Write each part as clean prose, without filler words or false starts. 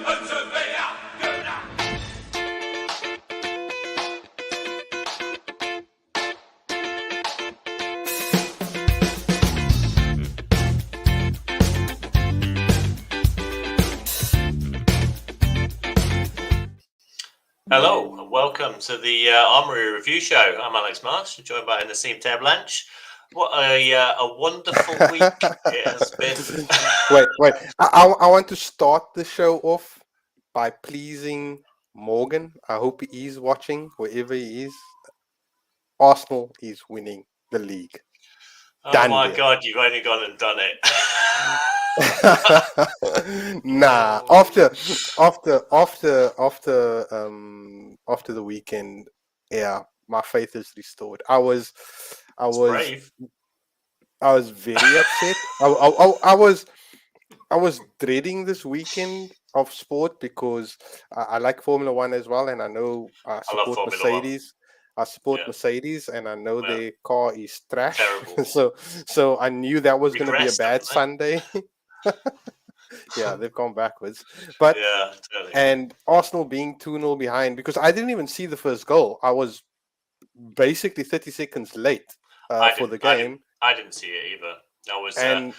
Hello, and welcome to the Armory Review Show. I'm Alex Marsh, joined by Nassim Tablanche. What a wonderful week it has been. Wait. I want to start the show off by pleasing Morgan. I hope he is watching, wherever he is. Arsenal is winning the league. Oh my God, you've only gone and done it. Nah, after the weekend, yeah, my faith is restored. I was Brave. I was very upset. I was dreading this weekend of sport because I like Formula One as well, and I know I support Mercedes. I support Mercedes, and I know their car is trash. so I knew that was going to be a bad Sunday. Yeah, they've gone backwards. But yeah, totally. And Arsenal being 2-0 behind, because I didn't even see the first goal. I was basically 30 seconds late for the game. I didn't see it either. I was and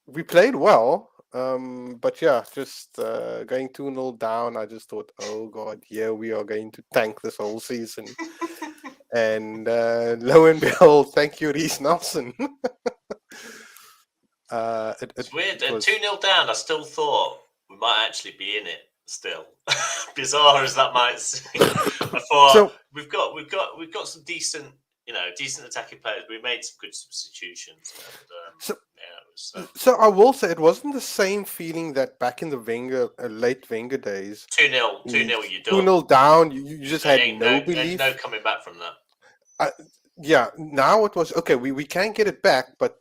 we played well. But yeah, just going 2-0 down, I just thought, oh God, yeah, we are going to tank this whole season. And lo and behold, thank you, Reece Nelson. It's weird. 2-0 down, I still thought we might actually be in it still. Bizarre as that might seem. I thought we've got some decent attacking players. We made some good substitutions. And, So I will say it wasn't the same feeling that back in the late Wenger days. 2-0, you done. 2-0 down, you just had no belief. No coming back from that. Yeah, now it was okay. We can get it back, but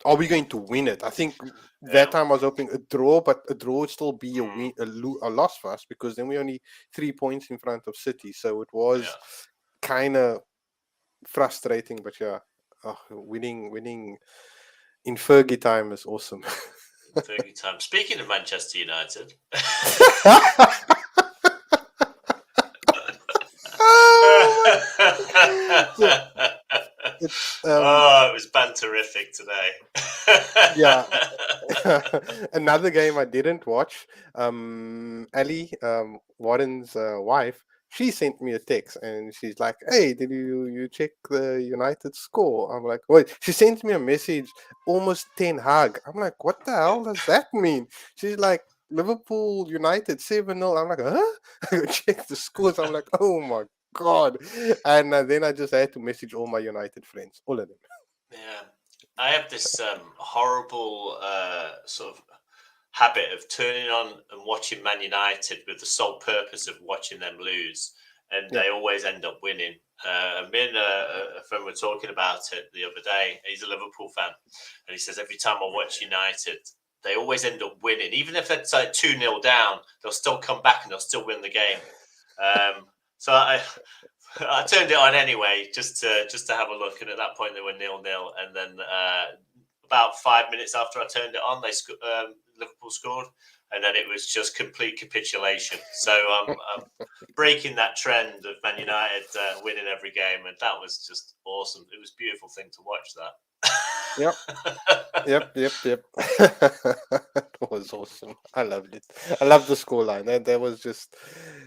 are we going to win it? I think that time I was hoping a draw, but a draw would still be a loss for us, because then we're only 3 points in front of City. So it was kind of frustrating, but winning in Fergie time is awesome. Fergie time. Speaking of Manchester United. It was banterific today. Yeah. Another game I didn't watch. Ali, Warren's wife, she sent me a text and she's like, "Hey, did you check the United score?" I'm like, "Wait." She sent me a message, almost 10 hug. I'm like, "What the hell does that mean?" She's like, "Liverpool United 7-0. I'm like, "Huh?" I go check the scores. I'm like, "Oh my God." And then I just had to message all my United friends, all of them. Yeah, I have this horrible sort of habit of turning on and watching Man United with the sole purpose of watching them lose, and they always end up winning. Me and a friend were talking about it the other day. He's a Liverpool fan, and he says every time I watch United, they always end up winning. Even if it's like 2-0 down, they'll still come back and they'll still win the game. So I turned it on anyway, just to have a look. And at that point, they were 0-0. And then about 5 minutes after I turned it on, Liverpool scored. And then it was just complete capitulation. So I'm breaking that trend of Man United winning every game. And that was just awesome. It was a beautiful thing to watch that. Yep. It was awesome. I loved it. I loved the scoreline. There was just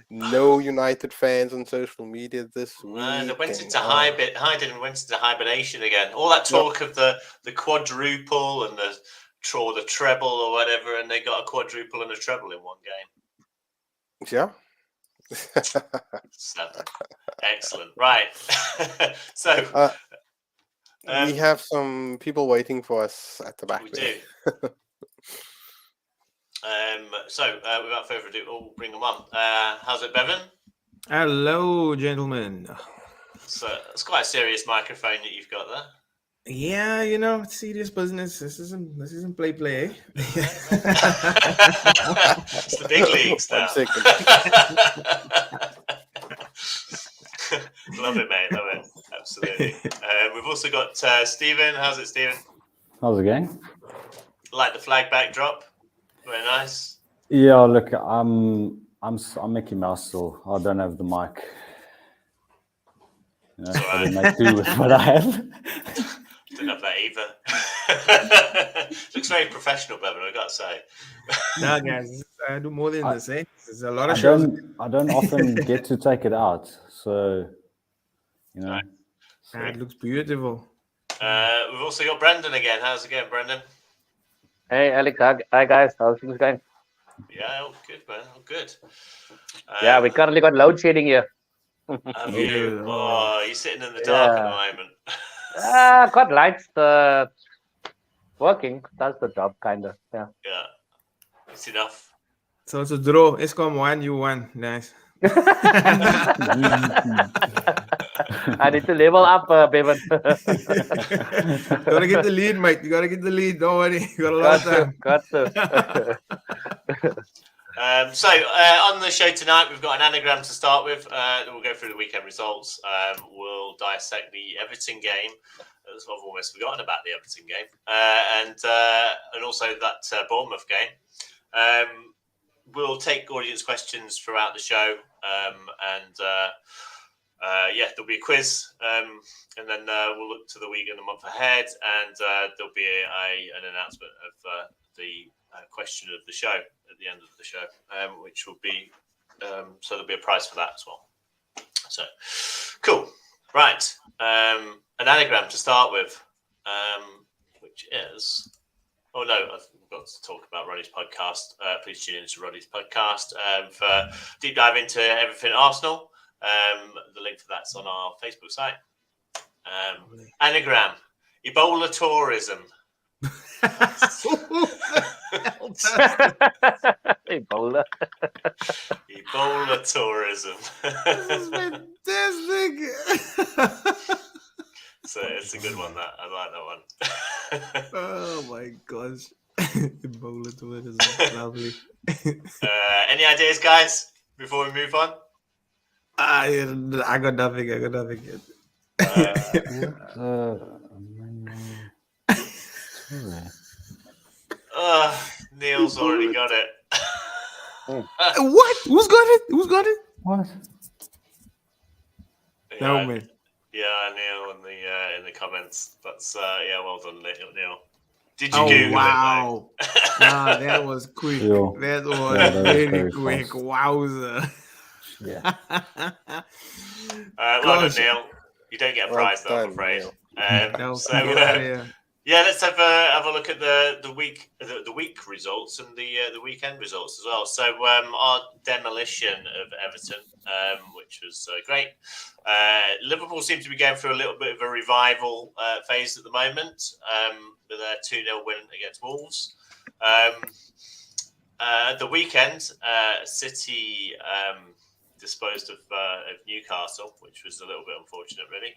no United fans on social media this week. They went into hibernation again. All that talk of the quadruple and the treble or whatever, and they got a quadruple and a treble in one game. Yeah. Excellent. Right. So. We have some people waiting for us at the back. We do. So, without further ado, we'll bring them on. How's it, Bevan? Hello, gentlemen. So, it's quite a serious microphone that you've got there. Yeah, it's serious business. This isn't play. It's the big leagues now. 1 second. Love it, mate. Love it. Absolutely. We've also got Stephen. How's it, Stephen? How's it going? Like the flag backdrop. Very nice. Yeah, look, I'm Mickey Mouse still. I don't have the mic. You know, I didn't make do with what I have. Didn't have that either. Looks very professional, Bevan, I got to say. Nah, guys, I do more than this. There's a lot of shows. I don't often get to take it out, so you know. Nah, it looks beautiful. We've also got Brendan again. How's it going, Brendan? Hey, Alex. Hi, guys. How's things going? Yeah, all good, man. All good. Yeah, we currently got load shedding here. Have you? Oh, you're sitting in the dark at the moment. Got lights working. That's the job, kind of. Yeah. Yeah. It's enough. So it's a draw. Escom 1, you 1. Nice. I need to level up, Bevan. Gotta get the lead, mate. You gotta get the lead. Don't worry. You got a lot of time. Got to. So on the show tonight, we've got an anagram to start with. We'll go through the weekend results. We'll dissect the Everton game. I've almost forgotten about the Everton game, and also that Bournemouth game. We'll take audience questions throughout the show, there'll be a quiz, and then we'll look to the week and the month ahead, and there'll be an announcement of the question of the show at the end of the show, which will be so there'll be a prize for that as well. So cool, right? An anagram to start with, which is I've got to talk about Roddy's podcast. Please tune into Roddy's podcast for deep dive into everything Arsenal. The link for that's on our Facebook site. Anagram, Ebola tourism. Ebola. Ebola tourism. This is fantastic. So it's a good one. That I like that one. Oh my gosh. Ebola tourism. Lovely. Any ideas, guys, before we move on? I got nothing. Neil's already got it. What? Who's got it? What? No, man. Yeah, Neil in the comments. That's well done, Neil. Did you Oh Google wow! Nah, that was quick. Yo. That was very very quick. fast. Wowza! Yeah. Well done, Neil. You don't get a prize though, I'm afraid. No, So get out of here. let's have a look at the week results and the weekend results as well. So our demolition of Everton, which was great. Liverpool seem to be going through a little bit of a revival phase at the moment with their 2-0 win against Wolves. The weekend, City disposed of Newcastle, which was a little bit unfortunate, really.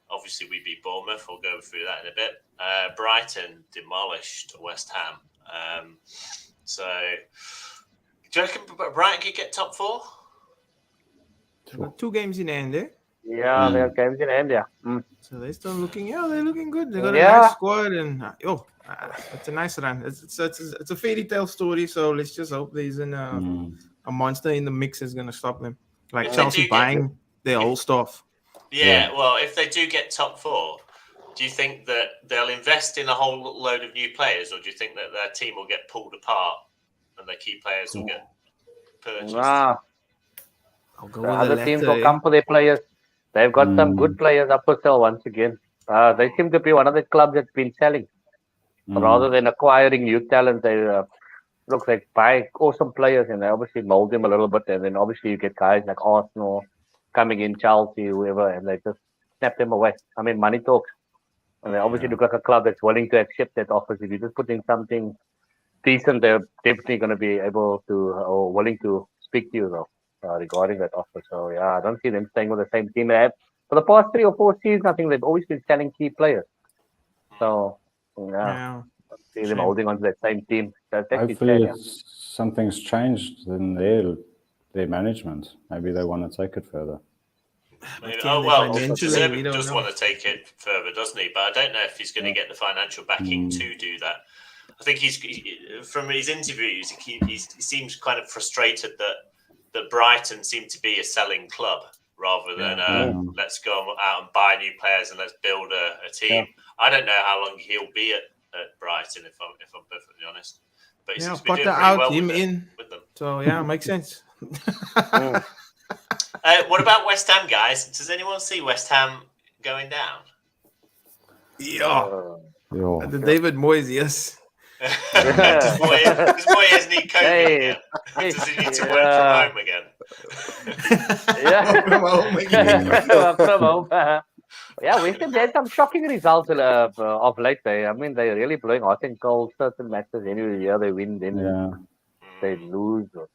Obviously, we beat Bournemouth. We'll go through that in a bit. Brighton demolished West Ham. So, do you reckon Brighton could get top 4? Got 2 games in hand, eh? Yeah, they have games in hand, yeah. So they're still looking. Yeah, they're looking good. They got a nice squad, and it's a nice run. It's a fairy tale story. So let's just hope there isn't a monster in the mix is going to stop them. Like Chelsea buying their whole stuff. Yeah, well, if they do get top 4, do you think that they'll invest in a whole load of new players, or do you think that their team will get pulled apart and their key players will get purchased? Nah. I'll go The with other the teams latter, will come for their players. They've got some good players up for sale once again. They seem to be one of the clubs that's been selling. Rather than acquiring new talent, they looks like buy awesome players and they obviously mold them a little bit. And then obviously you get guys like Arsenal coming in, Chelsea, whoever, and they just snap them away. I mean, money talks. And they obviously look like a club that's willing to accept that offers. If you just put in something decent, they're definitely going to be able to or willing to speak to you though. Regarding that offer. So, I don't see them staying with the same team they have. For the past 3 or 4 seasons, I think they've always been selling key players. So, I see them holding on to that same team. Hopefully something's changed in their management. Maybe they want to take it further. Maybe. Can Oh they well, financially? We Zerbi don't does know. want to take it further, doesn't he? But I don't know if he's going to get the financial backing to do that. I think from his interviews, he seems kind of frustrated that Brighton seem to be a selling club rather than let's go out and buy new players and let's build a team. I don't know how long he'll be at Brighton, if I'm perfectly honest. But he seems to be doing Potter pretty out, well him with in. them. So yeah, makes sense. What about West Ham, guys? Does anyone see West Ham going down? The David Moyes, yes. Does Moyes need COVID again? Does he need to work from home again? Work from home. West Ham had some shocking results of late. They're really blowing hot and cold certain matches. Anyway, they win, then they lose. The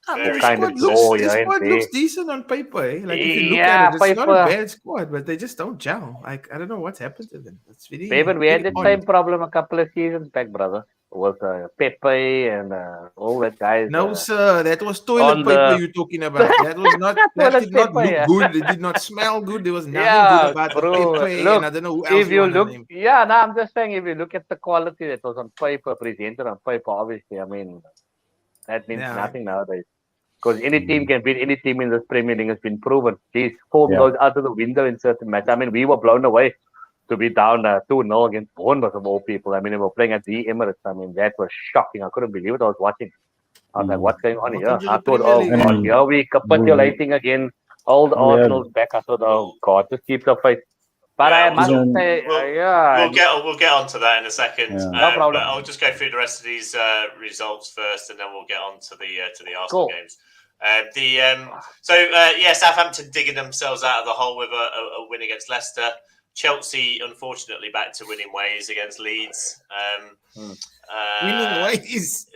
squad looks decent on paper. Eh? Like if you look at it, it's not a bad squad, but they just don't gel. Like I don't know what's happened to them. It's really. David, we had the same problem a couple of seasons back, brother. With Pepe and all that guys. No, sir, that was toilet paper you're talking about. That was not. That did not look good. It did not smell good. There was nothing good about Pepe, and I don't know who else if you look, name. I'm just saying, if you look at the quality that was on paper, presented on paper, obviously, that means nothing nowadays. Because any team can beat any team in this Premier League has been proven. These form goes out of the window in certain matches. We were blown away to be down 2-0 against Bournemouth of all people. They were playing at the Emirates. That was shocking. I couldn't believe it. I was watching. I was like, what's going on here? I thought, oh, God, here we capitulating again. Old Arsenal's back. I thought, oh, God, just keep the faith. But I must say, we'll get onto that in a second. No problem. But I'll just go through the rest of these results first, and then we'll get on to the Arsenal games. Southampton digging themselves out of the hole with a win against Leicester. Chelsea, unfortunately, back to winning ways against Leeds. Winning ways.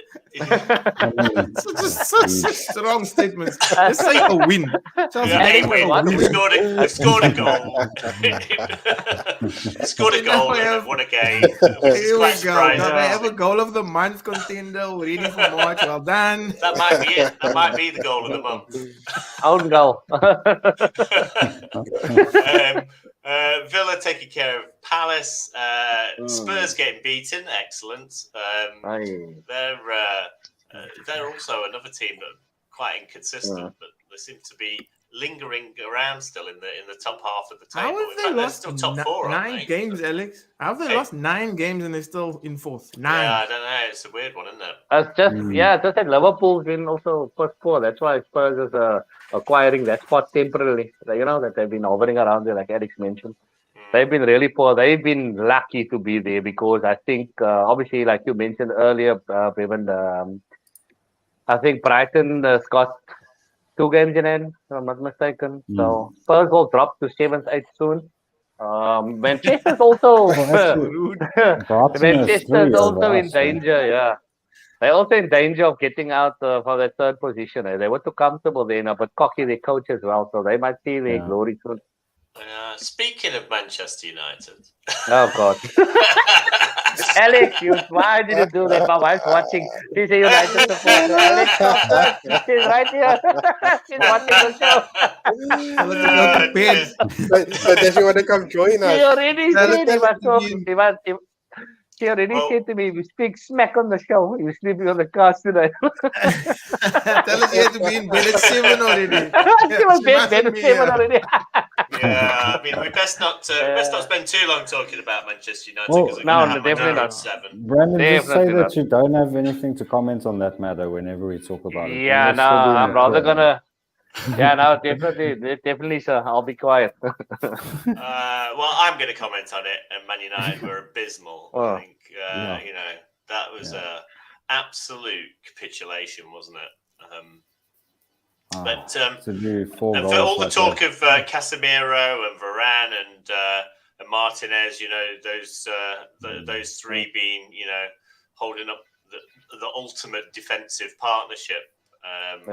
Such strong statements. Let's say a win. They scored a goal. Scored a goal and won a game. Here we go. Now they have a goal of the month contender ready for March. Well done. That might be it. That might be the goal of the month. Own goal. Villa taking care of Palace. Spurs getting beaten. Excellent. They're also another team that are quite inconsistent, but they seem to be lingering around still in the top half of the table. How have they lost still top four, 9 games, Alex? How have they lost 9 games and they're still in fourth? 9. Yeah, I don't know. It's a weird one, isn't it? It's just that Liverpool's been also first 4. That's why Spurs is acquiring that spot temporarily. That they've been hovering around there, like Alex mentioned. They've been really poor. They've been lucky to be there because I think, obviously, like you mentioned earlier, Bevan, I think Brighton has got 2 games in hand, if I'm not mistaken. So Spurs will drop to 7th, 8th soon. Manchester's also Manchester's also in danger. Yeah, they're also in danger of getting out for that 3rd position. They were too comfortable there now, but cocky their coach as well, so they might see their glory soon. Speaking of Manchester United. Oh, God. Alex, why did you do that? My wife's watching. She's a United supporter. Alex, she's right here. She's watching the show. So does she want to come join us? She already said to me, we speak smack on the show. You're sleeping on the cast today. Tell us you had to be in bed at 7 already. She was bed at 7 already. Yeah, we best not spend too long talking about Manchester United. No, definitely not. 7. Brandon, just say that you don't have anything to comment on that matter whenever we talk about it. Yeah, no, I'm rather gonna. Yeah, no, definitely, sir. I'll be quiet. Well, I'm going to comment on it, and Man United were abysmal. I think, that was a absolute capitulation, wasn't it? But for all the talk of Casemiro and Varane and Martinez, those 3 being, holding up the ultimate defensive partnership. And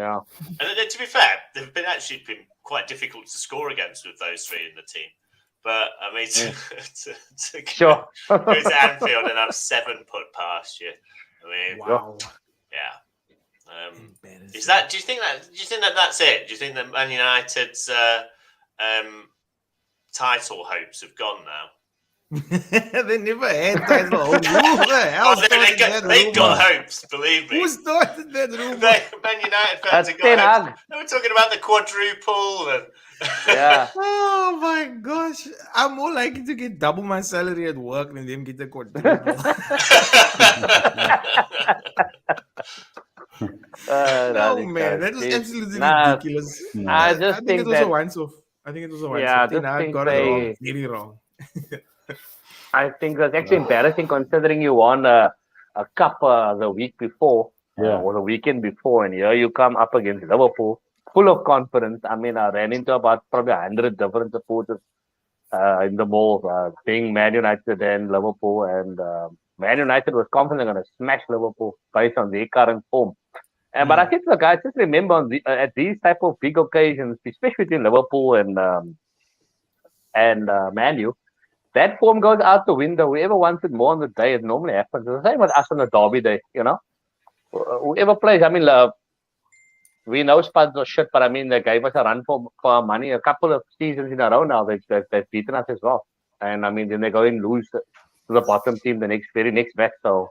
to be fair, they've actually been quite difficult to score against with those 3 in the team. But to go to Anfield and have 7 put past you, wow. Yeah. Do you think that that's it? Do you think that Man United's title hopes have gone now. They never had title hopes. Who the hell started that They've got rumor? hopes, believe me. Who started that rumor? Man United fans have Ten got hopes. Hag. They were talking about the quadruple. And Yeah. Oh my gosh. I'm more likely to get double my salary at work than them get the quadruple. No, man. That was absolutely ridiculous. I just think think it was that, a once-off. I think it was a once-off. Yeah, I Ten just Hag think got it wrong. Very wrong. I think that's actually embarrassing considering you won a cup the week before or the weekend before, and here you come up against Liverpool, full of confidence. I mean, I ran into about probably 100 different supporters in the mall, being Man United and Liverpool, and Man United was confident they're going to smash Liverpool based on their current form. But I think the guys just remember at these type of big occasions, especially between Liverpool and Man U, that form goes out the window. Whoever wants it more on the day, it normally happens. It's the same with us on the derby day, you know. Whoever plays, I mean, we know Spuds are shit, but I mean, they gave us a run for our money a couple of seasons in a row now. They've beaten us as well. And I mean, then they go and lose to the bottom team the very next match. So,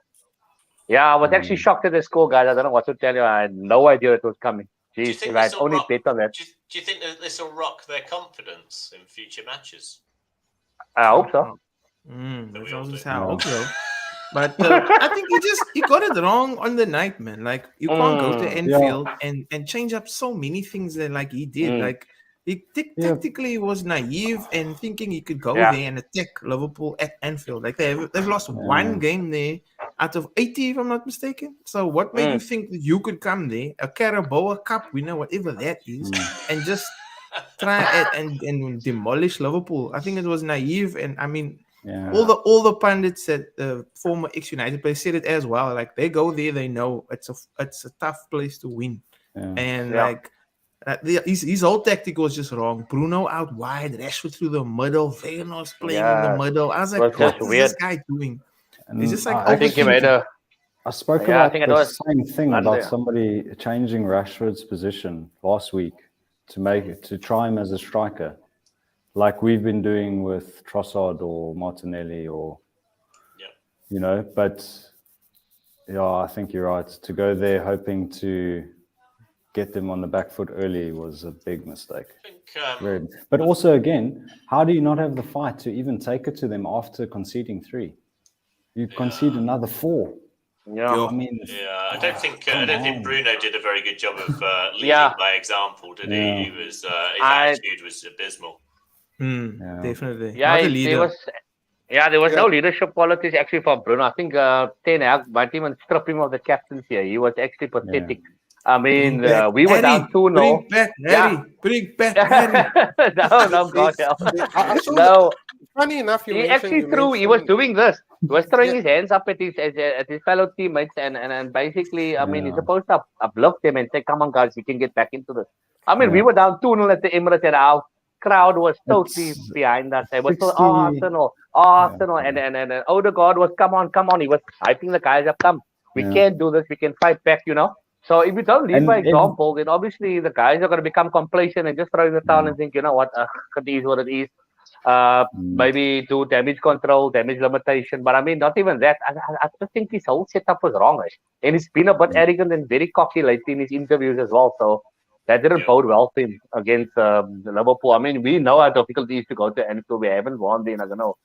yeah, I was actually shocked at the score, guys. I don't know what to tell you. I had no idea it was coming. Jeez, if I had only bet on that. Do you think that this will rock their confidence in future matches? I hope so. That's always how I hope so. But I think he got it wrong on the night, man. Like, you can't go to Anfield and change up so many things that like he did. Like, he tactically was naive and thinking he could go there and attack Liverpool at Anfield. Like, they've lost one game there out of 80, if I'm not mistaken. So what made you think that you could come there, a Carabao Cup winner, whatever that is, and just try and demolish Liverpool? I think it was naive, and I mean, all the pundits that former ex-United players said it as well. Like, they go there, they know it's a tough place to win, and like his whole tactic was just wrong. Bruno out wide, Rashford through the middle, Vegas playing in the middle. I was like, what is this guy doing? It's just like I think he made a. I spoke about the same thing about somebody changing Rashford's position last week to try him as a striker, like we've been doing with Trossard or Martinelli or, you know. But yeah, I think you're right. To go there hoping to get them on the back foot early was a big mistake. But also, again, how do you not have the fight to even take it to them after conceding 3? You concede another 4. Yeah, I mean, I don't think Bruno did a very good job of leading by example, did he? He was his attitude was abysmal. Definitely. Yeah, there was no leadership qualities actually from Bruno. I think Ten Hag might even strip him of the captaincy here. He was actually pathetic. I mean, we were down 2-0. Bring back Harry. No, God no. Funny enough, he was doing this. He was throwing his hands up at his fellow teammates and basically, I mean, he's supposed to uplift them and say, come on, guys, you can get back into this. I mean, we were down 2-0 at the Emirates and our crowd was totally behind us. They were so, Arsenal. And Odegaard was, come on. He was hyping the guys up, come. We can't do this. We can fight back, you know. So if you don't lead by example, then obviously the guys are going to become complacent and just throw in the towel and think, you know what, it is what it is. Maybe do damage control, damage limitation. But I mean, not even that. I just think his whole setup was wrong. And he's been a bit arrogant and very cocky lately in his interviews as well. So that didn't bode well for him against Liverpool. I mean, we know how difficult it is to go to Anfield. We haven't won there in, I don't know,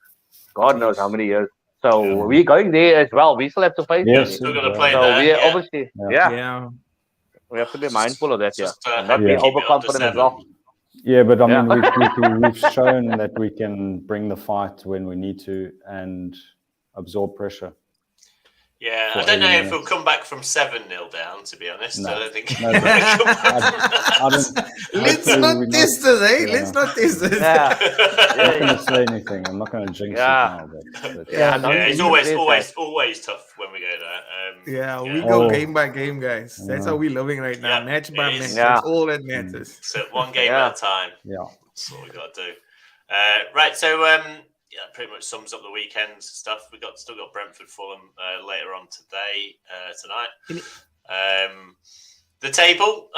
God knows how many years. So we're going there as well. We still have to face them. Still got to play so there. We're obviously, we have to be mindful of that, and not be overconfident as well. Yeah, but I mean, we've shown that we can bring the fight when we need to and absorb pressure. Yeah, I don't know if we'll come back from 7-0 down, to be honest. No. I don't think. Let's not test this, Let's not test this. I'm not going to say anything. I'm not going to jinx it now. But it's always tough when we go there. We go game by game, guys. That's how we're living right now. Match by match. That's all that matters. So one game at a time. Yeah. That's what we got to do. Right, so pretty much sums up the weekend's stuff. We still got Brentford Fulham later on tonight. The table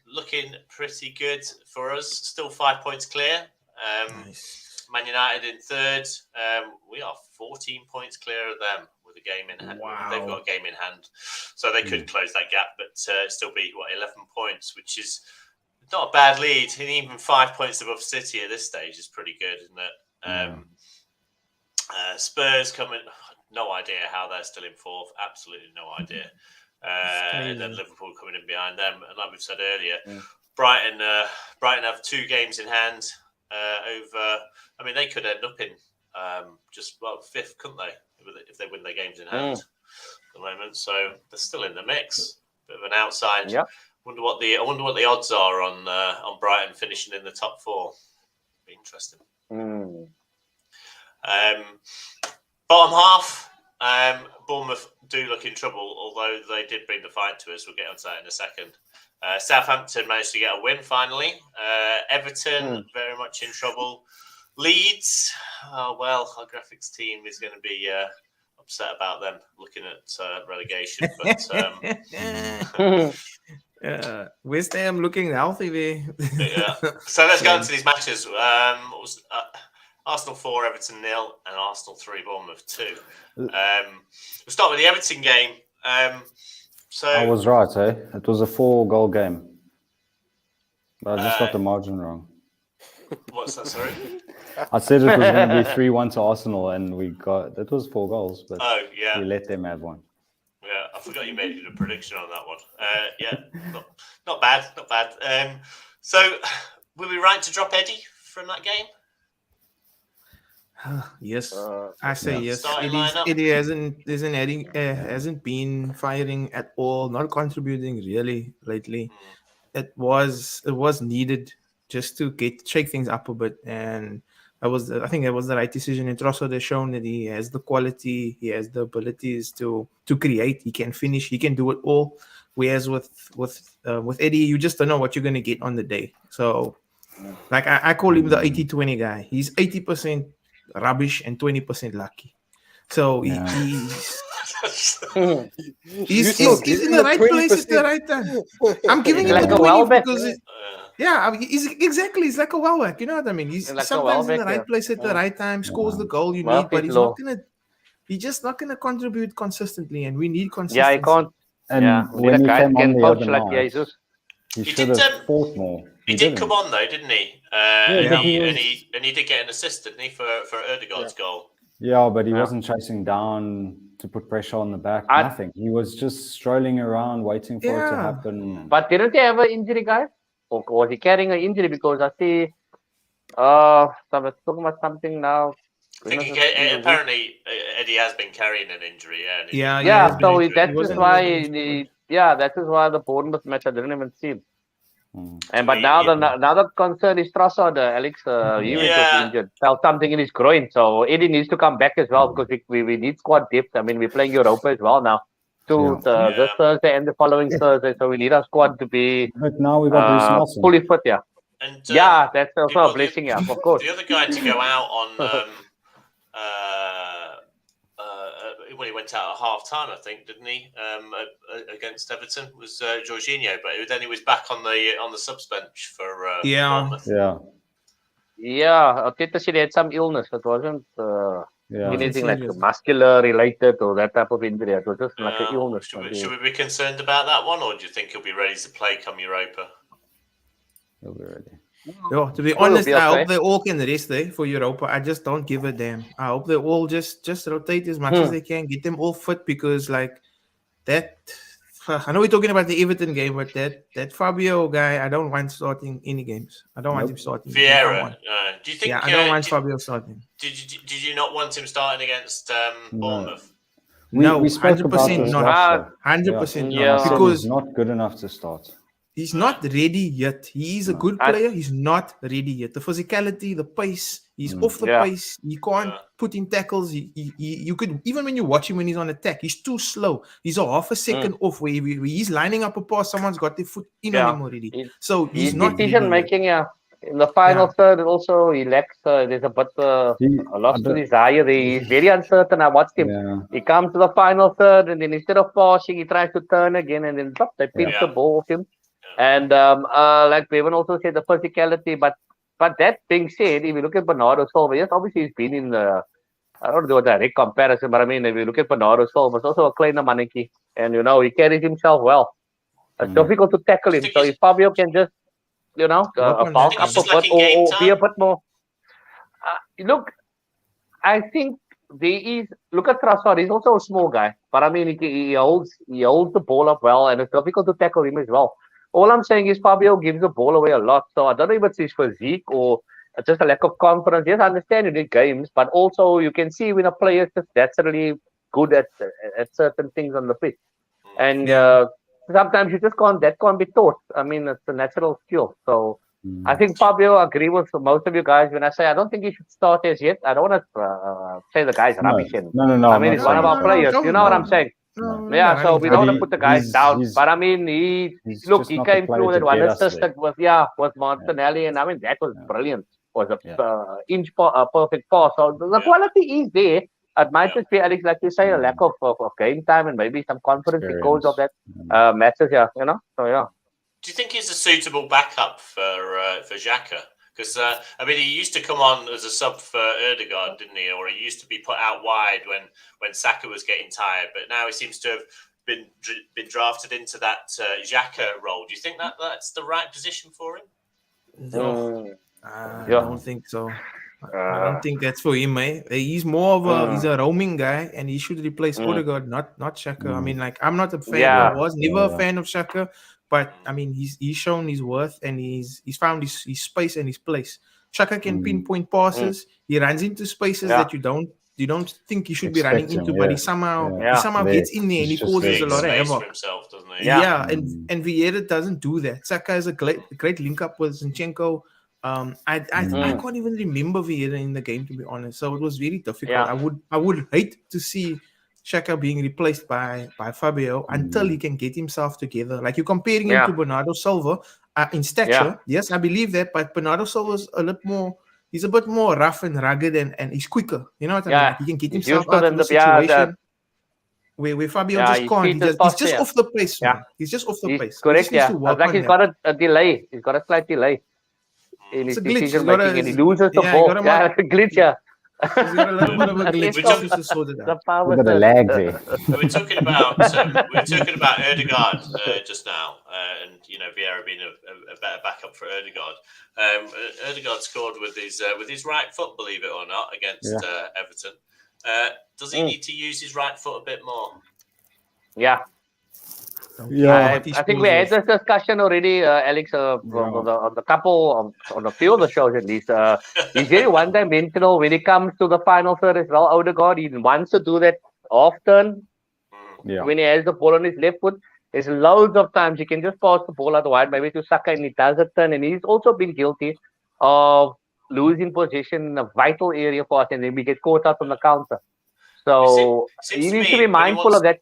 looking pretty good for us. Still 5 points clear. Man United in third. We are 14 points clear of them with a game in hand. Wow. They've got a game in hand, so they could close that gap, but still be 11 points, which is not a bad lead. And even 5 points above City at this stage is pretty good, isn't it? Spurs coming. No idea how they're still in fourth. Absolutely no idea. And then Liverpool coming in behind them. And like we've said earlier, Brighton have 2 games in hand over. I mean, they could end up in fifth, couldn't they? If they win their games in hand at the moment. So they're still in the mix. Bit of an outside. Yeah. I wonder what the odds are on Brighton finishing in the top 4. Be interesting. Bottom half, Bournemouth do look in trouble, although they did bring the fight to us. We'll get onto that in a second. Southampton managed to get a win finally. Everton very much in trouble. Leeds, our graphics team is going to be upset about them looking at relegation. But West Ham looking healthy there. Yeah. So let's go into these matches. Arsenal 4, Everton 0, and Arsenal 3, Bournemouth 2. We'll start with the Everton game. So I was right, eh? It was a 4-goal game. But I just got the margin wrong. What's that, sorry? I said it was going to be 3-1 to Arsenal, and it was 4 goals, but we let them have one. Yeah, I forgot you made a prediction on that one. Not bad. So, were we right to drop Eddie from that game? Yes, I say yes. Eddie hasn't been firing at all, not contributing really lately. It was needed just to shake things up a bit, and I think it was the right decision. And Trossard has shown that he has the quality, he has the abilities to create. He can finish, he can do it all. Whereas with Eddie, you just don't know what you're going to get on the day. So, like I call him the 80-20 guy. He's 80% rubbish and 20% lucky. So he's in the right place at the right time. I'm giving him like the a 20 Welbeck. because he's like a Welbeck. You know what I mean? He's like sometimes in the Welbeck, right place at the right time, scores the goal you need, Murphy's but Law. he's just not gonna contribute consistently, and we need consistency. Yeah, he can't. And we need when a he guy came that on can the coach other like night, Jesus. he He should did, have fought more. He did didn't. come on though, didn't he? but he did get an assist, didn't he, for Ødegaard's goal? Yeah, but he wasn't chasing down to put pressure on the back. Nothing. He was just strolling around, waiting for it to happen. But didn't he have an injury, guys? Or was he carrying an injury? Because I see, someone's talking about something now. I think apparently Eddie has been carrying an injury. So that is why the Bournemouth match I didn't even see him. But now the concern is Trossard, Alex. He was injured, felt something in his groin. So Eddie needs to come back as well because we need squad depth. I mean, we're playing Europa as well now. This Thursday and the following Thursday. So we need our squad to be But now we got Bruce Nelson. fully fit. Yeah. And, That's also a blessing. Of course. The other guy to go out on when he went out at half time, I think, didn't he? Against Everton was Jorginho, but then he was back on the subs bench for Bournemouth. Teta said he had some illness. It wasn't anything like muscular related or that type of injury. It was just like an illness. Should we be concerned about that one, or do you think he'll be ready to play come Europa? He'll be ready. To be honest, I hope they all can rest for Europa. I just don't give a damn. I hope they all just rotate as much as they can, get them all fit, because like that. I know we're talking about the Everton game, but that Fabio guy, I don't want starting any games. I don't want him starting. Vieira, do you think? I don't want Fabio starting. Did you not want him starting against Bournemouth? No, we spoke 100% not. 100% not, because he's not good enough to start. He's not ready yet. He's a good player. He's not ready yet. The physicality, the pace, he's off the pace. He can't put in tackles. You could, even when you watch him when he's on attack, he's too slow. He's a half a second off where he's lining up a pass. Someone's got their foot in on him already. So he's not decision making. In the final third, also he lacks. There's a bit lost to desire. He's very uncertain. I watched him. Yeah. He comes to the final third, and then instead of passing, he tries to turn again, and then they pinch the ball off him. And like Bevan also said, the physicality, but But that being said, if you look at Bernardo Silva, yes, obviously he's been in the. I don't do a direct comparison, but I mean, if you look at Bernardo Silva, it's also a kleiner mannetjie, and he carries himself well. It's difficult to tackle him. So if Fabio can just, bulk up a bit or be a bit more. Look, I think there is. Look at Trossard. He's also a small guy, but I mean, he holds the ball up well, and it's difficult to tackle him as well. All I'm saying is Fabio gives the ball away a lot. So I don't know if it's his physique or just a lack of confidence. Yes, I understand in games, but also you can see when a player is just naturally good at certain things on the pitch, and sometimes you just can't. That can't be taught. I mean, it's a natural skill. So I think Fabio, I agree with most of you guys when I say I don't think he should start as yet. I don't want to say the guy's rubbish. No. I mean, he's one of our players. You know what I'm saying? So we don't want to put the guys down. But I mean, he came through that one assist with Martinelli, and I mean that was brilliant. Was a perfect pass. So the quality is there. It might just be, Alex, like you say, a lack of game time and maybe some confidence because of that matches. So do you think he's a suitable backup for Xhaka? Because I mean, he used to come on as a sub for Ødegaard, didn't he? Or he used to be put out wide when Saka was getting tired. But now he seems to have been drafted into that Xhaka role. Do you think that's the right position for him? No, I don't think so. I don't think that's for him, eh? He's more of he's a roaming guy, and he should replace Ødegaard, not Xhaka. I mean, like, I'm not a fan. I was never a fan of Xhaka. But I mean, he's shown his worth, and he's found his space and his place. Xhaka can pinpoint passes. He runs into spaces that you don't think he should be running into, but he somehow gets in there and he causes a lot of havoc. Himself, doesn't he? And Vieira doesn't do that. Xhaka is a great link up with Zinchenko. I can't even remember Vieira in the game, to be honest. So it was very difficult. I would hate to see Xhaka being replaced by Fabio until he can get himself together. Like, you're comparing him to Bernardo Silva in stature. Yes, I believe that. But Bernardo Silva is he's a bit more rough and rugged and he's quicker. You know what I mean? Like, he can get himself out of the situation where Fabio just can't. He's just off the pace, man. He's just off the pace. Correct, like he's got a delay. He's got a slight delay in his decision making, and he loses the ball. It's a glitch, He's got a little bit of a glitch. With a lag there. We're talking about Ødegaard just now, and Vieira being a better backup for Ødegaard. Ødegaard scored with his right foot, believe it or not, against Everton. Does he need to use his right foot a bit more? I think we had this discussion already, Alex, on the couple, on a few of the shows at least. He's very one-dimensional when it comes to the final third as well. Ødegaard, he wants to do that often. When he has the ball on his left foot, there's loads of times he can just pass the ball out wide, maybe to Saka, and he does a turn. And he's also been guilty of losing possession in a vital area for us, and then we get caught up on the counter. So he needs to be mindful of that.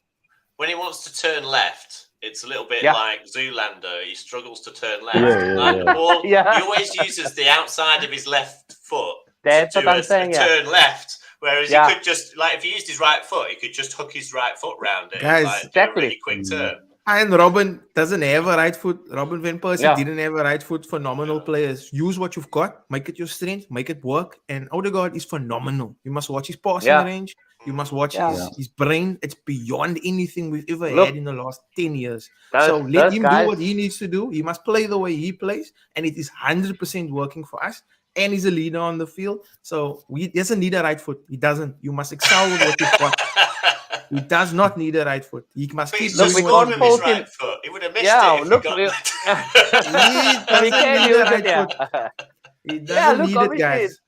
When he wants to turn left, it's a little bit like Zoolander. He struggles to turn left. Ball, he always uses the outside of his left foot to do a turn left. Whereas he could just, like, if he used his right foot, he could just hook his right foot round it. Guys, do a really quick turn. And Robin doesn't have a right foot. Robin van Persie didn't have a right foot. Phenomenal players. Use what you've got. Make it your strength. Make it work. And Ødegaard is phenomenal. You must watch his passing range. You must watch his brain. It's beyond anything we've ever had in the last 10 years. So let him do what he needs to do. He must play the way he plays. And it is 100% working for us. And he's a leader on the field. So he doesn't need a right foot. He doesn't. You must excel with what you've got. He does not need a right foot. He must keep doing his right foot. He would have missed it. He doesn't need a right foot. He doesn't need it, guys.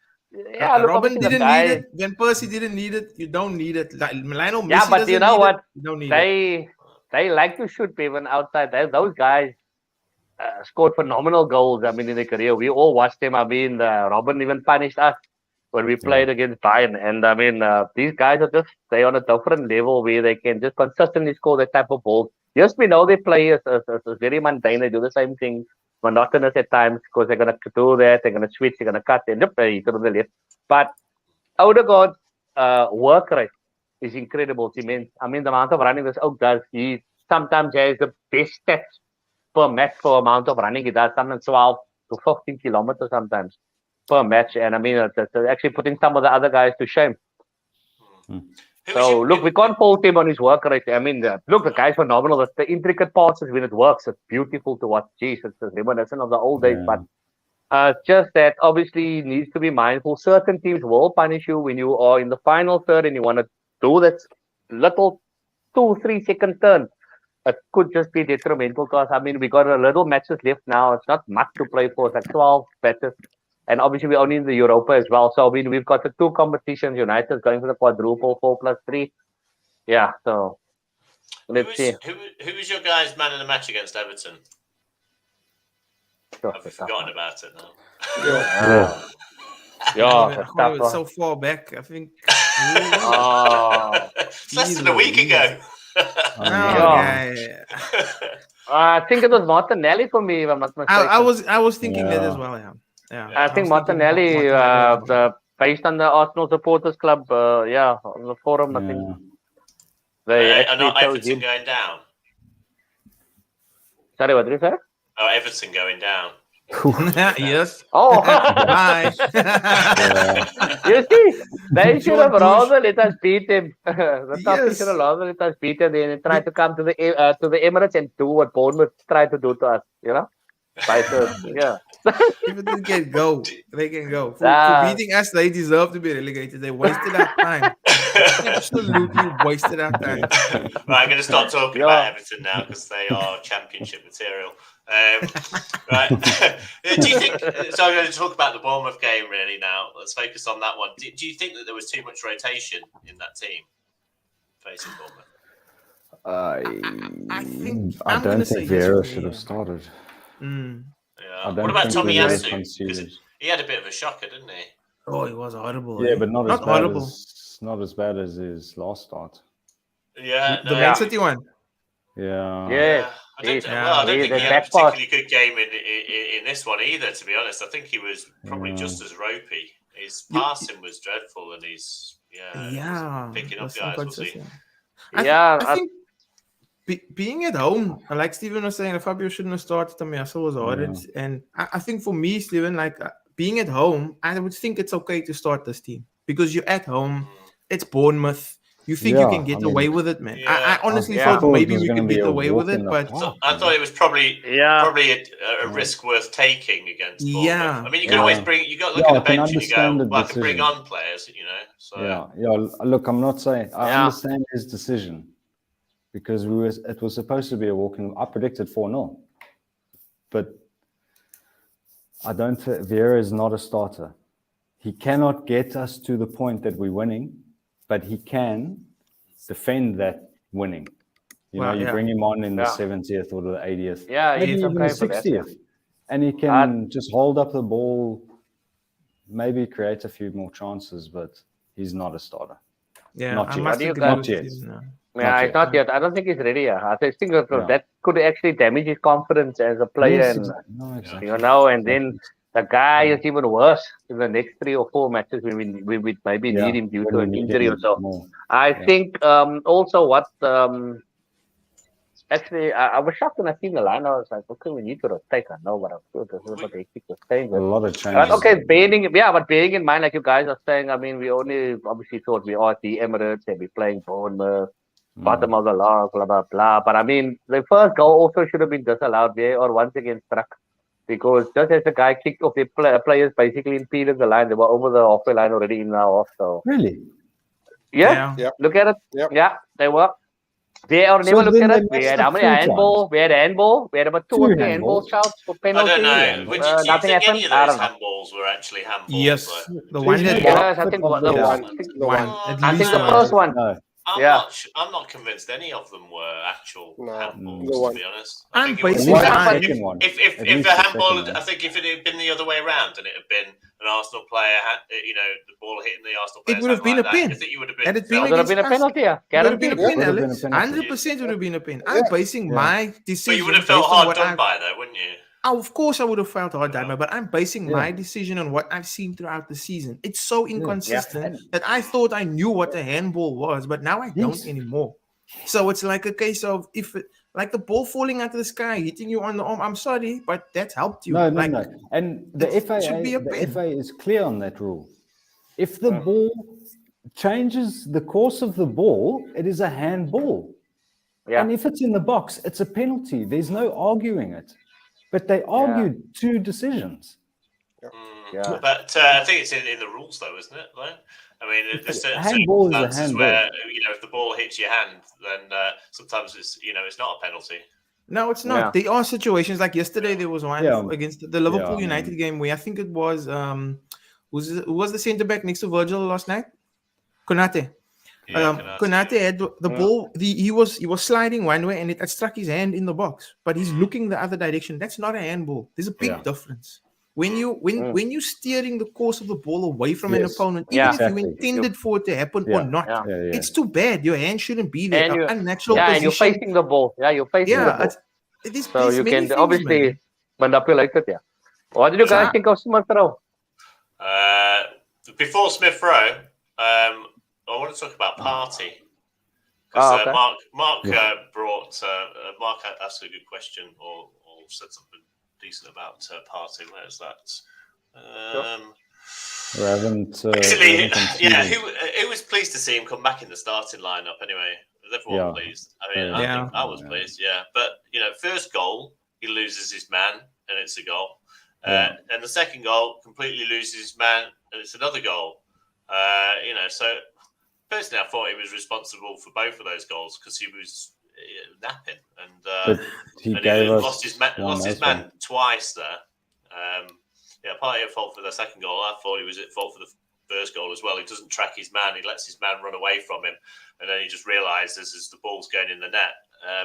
Robin didn't need it. Van Persie didn't need it. You don't need it. Lionel Messi but you know what? You don't need they like to shoot even outside. Those guys scored phenomenal goals. I mean, in their career, we all watched them. I mean, Robin even punished us when we played against Bayern. And I mean, these guys are just, they're on a different level where they can just consistently score that type of balls. Yes, we know they play is very mundane. They do the same thing, monotonous at times, because they're going to do that, they're going to switch, they're going to cut, and to the left. But Ødegaard's work rate is incredible. It's immense. I mean, the amount of running this Oak does, he sometimes has the best stats per match for amount of running he does, sometimes 12 to 15 kilometers sometimes. per match, and I mean, actually putting some of the other guys to shame. So look, we can't fault him on his work rate. I mean, look, the guy's phenomenal. The intricate passes when it works, it's beautiful to watch. Jeez, it's reminiscent of the old days. But just that obviously needs to be mindful. Certain teams will punish you when you are in the final third and you want to do that little 2-3 second turn. It could just be detrimental to us. I mean, we got a little matches left now. It's not much to play for. It's like 12 matches. And obviously, we're only in the Europa as well. So, I mean, we've got the 2 competitions. United's going for the quadruple, 4+3. Yeah, so let's see. Who was your guys' man in the match against Everton? Sure, I've forgotten about it now. It was so far back. I think. It's less than a week ago. I think it was Martinelli for me, if I'm not mistaken. I was thinking that as well. Yeah. I think Martinelli, based on the Arsenal Supporters Club, on the forum, I think. They are not Everton going down? Sorry, what did you say? Oh, Everton going down. Yes. Oh, bye. You see, they should have rather let us beat him. The top should have rather let us beat him. They tried to come to the Emirates and do what Bournemouth tried to do to us. You know, If it can go, they can go. For beating us, they deserve to be relegated. They wasted our time. Absolutely wasted our time. Right, I'm going to start talking about Everton now because they are championship material. Right. Do you think? So I'm going to talk about the Bournemouth game really now. Let's focus on that one. Do you think that there was too much rotation in that team facing Bournemouth? I don't think Vieira should have started. Yeah. What about Tomiyasu? He had a bit of a shocker, didn't he? Oh, he was horrible. Yeah, but not as bad as his last start. Yeah, the Man City one. Yeah. I don't think he had a particularly good game in this one either, to be honest. I think he was probably just as ropey. His passing was dreadful, and he's picking up guys. We'll see. I think being at home, like Stephen was saying, Fabio shouldn't have started. Tomiyasu was horrid, and I think for me, Stephen, like being at home, I would think it's okay to start this team because you're at home. It's Bournemouth. You think you can get away with it, man? I honestly thought maybe we could get away with it, but I thought it was probably a risk worth taking against Bournemouth. I mean, you can always bring. You got to look at the bench and you go, well, I can bring on players, you know. So Look, I'm not saying I understand his decision because it was supposed to be a walk-in. I predicted 4-0, but I don't think Vieira is not a starter. He cannot get us to the point that we're winning. But he can defend that winning. You bring him on in the 70th or the 80th. Yeah, maybe he's even okay the 60th. And he can just hold up the ball, maybe create a few more chances, but he's not a starter. Yeah, not yet. Not yet. Not yet. I don't think he's ready yet. I think that could actually damage his confidence as a player. Yes, exactly. And then the guy is even worse in the next 3 or 4 matches we maybe need him due to an injury or so. I think also what actually I was shocked when I seen the line. I was like, okay, we need to rotate. I know, but I'm sure this is what they keep saying. A lot of changes. Okay, but bearing in mind, like you guys are saying, I mean, we only obviously thought we are at the Emirates and we're playing Bournemouth, bottom of the log, blah blah blah. But I mean, the first goal also should have been disallowed there or once again struck. Because just as the guy kicked off, the players basically impeded the line. They were over the halfway line already in now off. So really, look at it. Yeah, they were. They are never looked at it. We had how many handball? We had handball. We had about 2 or 3 handball shouts for penalty. I don't know. Do you think any of those handballs were actually handballs? Yes, the one that. Yes, I think the one. I think the first one. I'm not convinced any of them were actual handballs, to be honest. If a handball, I think if it had been the other way around and it had been an Arsenal player, the ball hitting the Arsenal player, it would have been a pin. I think you would have been. It would have been a penalty. It would have been a pin, Alex. 100% would have been a pin. I'm basing my decision. But you would have felt hard done by, though, wouldn't you? Of course, I would have felt hard done by, but I'm basing my decision on what I've seen throughout the season. It's so inconsistent that I thought I knew what a handball was, but now I don't anymore. So it's like a case of like the ball falling out of the sky, hitting you on the arm. I'm sorry, but that's helped you. No. And the FA is clear on that rule. If the ball changes the course of the ball, it is a handball. Yeah. And if it's in the box, it's a penalty. There's no arguing it. But they argued 2 decisions. Yeah. But I think it's in the rules, though, isn't it? Right? I mean, there's certain circumstances where, if the ball hits your hand, then sometimes it's not a penalty. No, it's not. There are situations like yesterday. There was one against the Liverpool United game where I think it was who was the centre back next to Virgil last night? Konate. Konate had the ball. He was sliding one way and it struck his hand in the box, but he's looking the other direction. That's not a handball. There's a big difference. When you're steering the course of the ball away from an opponent, even if you intended for it to happen or not, it's too bad. Your hand shouldn't be there. Unnatural position. And you're facing the ball. Yeah, you're facing the ball. So you can obviously manipulate it. Yeah. What did you guys think of Smith Rowe? Before Smith Rowe, I want to talk about Partey. Because Mark asked a good question or said something decent about Partey. Where's that? Who was pleased to see him come back in the starting lineup anyway? Was everyone pleased? I mean, I think I was pleased, But, first goal, he loses his man, and it's a goal. And the second goal, completely loses his man, and it's another goal. So personally, I thought he was responsible for both of those goals because he was napping, and he lost his man twice there. Partly at fault for the second goal. I thought he was at fault for the first goal as well. He doesn't track his man. He lets his man run away from him, and then he just realises as the ball's going in the net.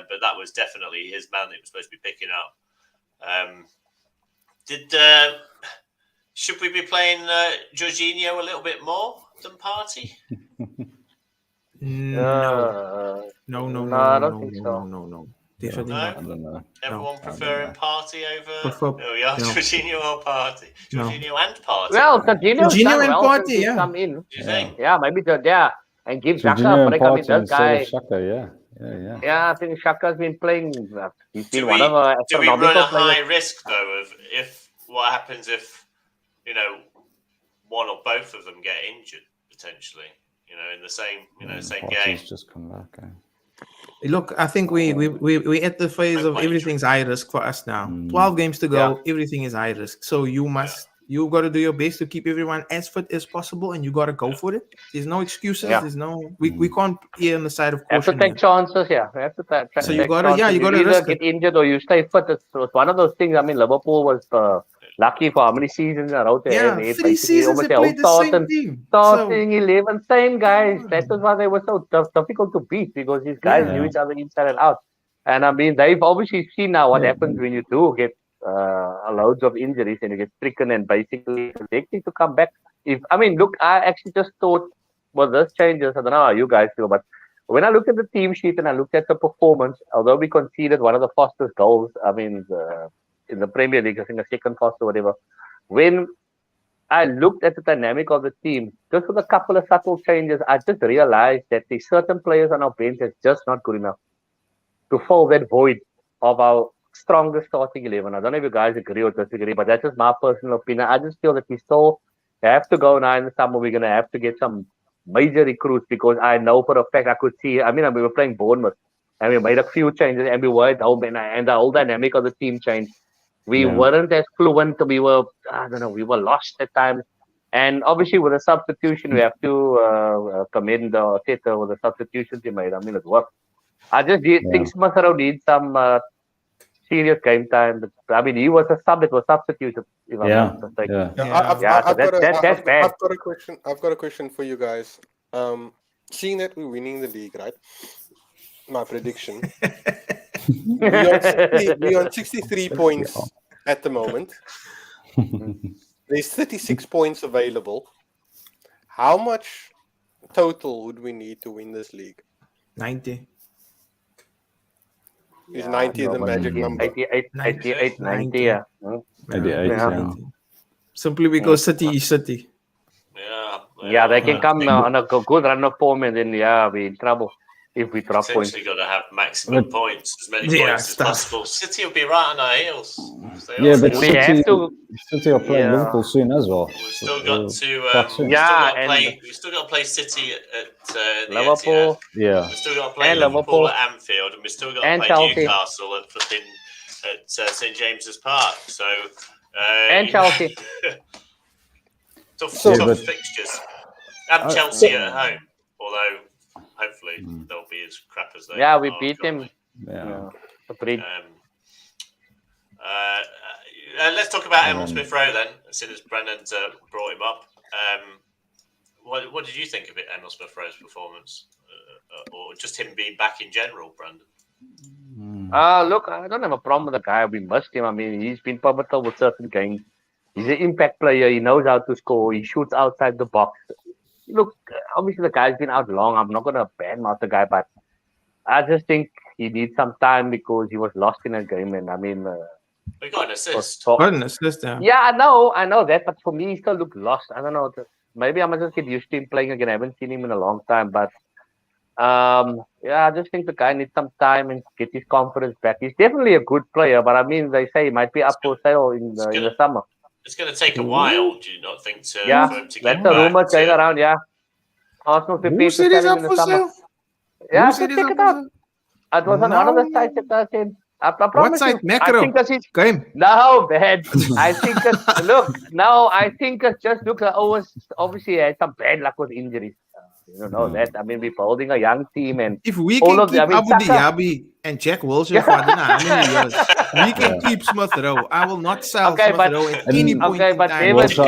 But that was definitely his man that he was supposed to be picking up. Should we be playing Jorginho a little bit more than Partey? No. I don't think so. No. Definitely not. I don't know. Everyone preferring Partey over Jorginho or Partey? Jorginho and Partey. Well, Jorginho and Partey, come in. Do you think? Yeah, maybe and give Xhaka a break. I mean, this guy. Xhaka, I think Xhaka's been playing. He's been one of our do we run a high risk though of what happens if one or both of them get injured potentially? In the same game. Just come back. Look, I think we at the phase of everything's high risk for us now. 12 games to go, everything is high risk. So you got to do your best to keep everyone as fit as possible, and you got to go for it. There's no excuses. There's no we can't err on the side of caution. Have to take chances. Yeah, we have to take. So you got to risk get injured or you stay fit. It's one of those things. I mean, Liverpool was. Lucky for how many seasons are out there? 3 seasons they played the same team. Starting 11, same guys. That is why they were so difficult to beat because these guys knew each other inside and out. And I mean, they've obviously seen now what happens when you do get loads of injuries and you get stricken and basically they need to come back. I actually just thought, this changes. I don't know how you guys feel, but when I looked at the team sheet and I looked at the performance, although we conceded one of the fastest goals, in the Premier League, I think the second fast or whatever. When I looked at the dynamic of the team, just with a couple of subtle changes, I just realized that the certain players on our bench is just not good enough to fill that void of our strongest starting 11. I don't know if you guys agree or disagree, but that's just my personal opinion. I just feel that we still have to go now in the summer. We're going to have to get some major recruits because I know for a fact I could see. We were playing Bournemouth and we made a few changes and we were at home and the whole dynamic of the team changed. We weren't as fluent. We were lost at times. And obviously with the substitution, we have to commend Arteta with the substitutions he made. It worked. I just think Smith Rowe needs some serious game time. He was a sub that was substituted. I've got a question for you guys. Seeing that we're winning the league, right? My prediction. We're on 63 points at the moment. There's 36 points available. How much total would we need to win this league? 90. Is 90 the magic number? 88, 90, 88, Simply because City is City. They can come on a good run of form and then we're in trouble. if we drop points. Essentially got to have maximum points, as many points as possible. City will be right on our heels. But we have to. City are playing Liverpool soon as well. We've still got to. We've still got to play City at Liverpool. We've still got to play Liverpool at Anfield, and we've still got to play Chelsea. Newcastle at St James's Park. So and Chelsea. tough fixtures. And Chelsea at home, although hopefully they'll be as crap as they are. Yeah, we beat them. Agreed. Let's talk about Emil Smith Rowe then, as soon as Brennan's brought him up. What did you think of it, Emil Smith Rowe's performance? Or just him being back in general, Brandon? Look, I don't have a problem with the guy. We missed him. I mean, he's been pivotal with certain games. He's an impact player. He knows how to score. He shoots outside the box. Look, obviously the guy's been out long. I'm not going to badmouth the guy, but I just think he needs some time because he was lost in a game. And I mean, we got an assist. Yeah, I know that. But for me, he still looked lost. I don't know. Maybe I must just get used to him playing again. I haven't seen him in a long time, but I just think the guy needs some time and get his confidence back. He's definitely a good player, but I mean, they say he might be up for sale in the summer. It's going to take a while, do you not think, for him to get that's a rumor going around, Arsenal Who said he's up for sale? Yeah, check it out. It was on one of the sites that I said. I promise what site? you. Necro? I think that's game. No, bad. I think it's just look. Owens obviously had some bad luck with injuries. You don't know that. I mean, we're holding a young team, and if we can keep Abu Dhabi and Jack Wilshere for I don't know how many years, we can keep Smith Rowe. I will not sell Smith Rowe at any point. Okay, but he's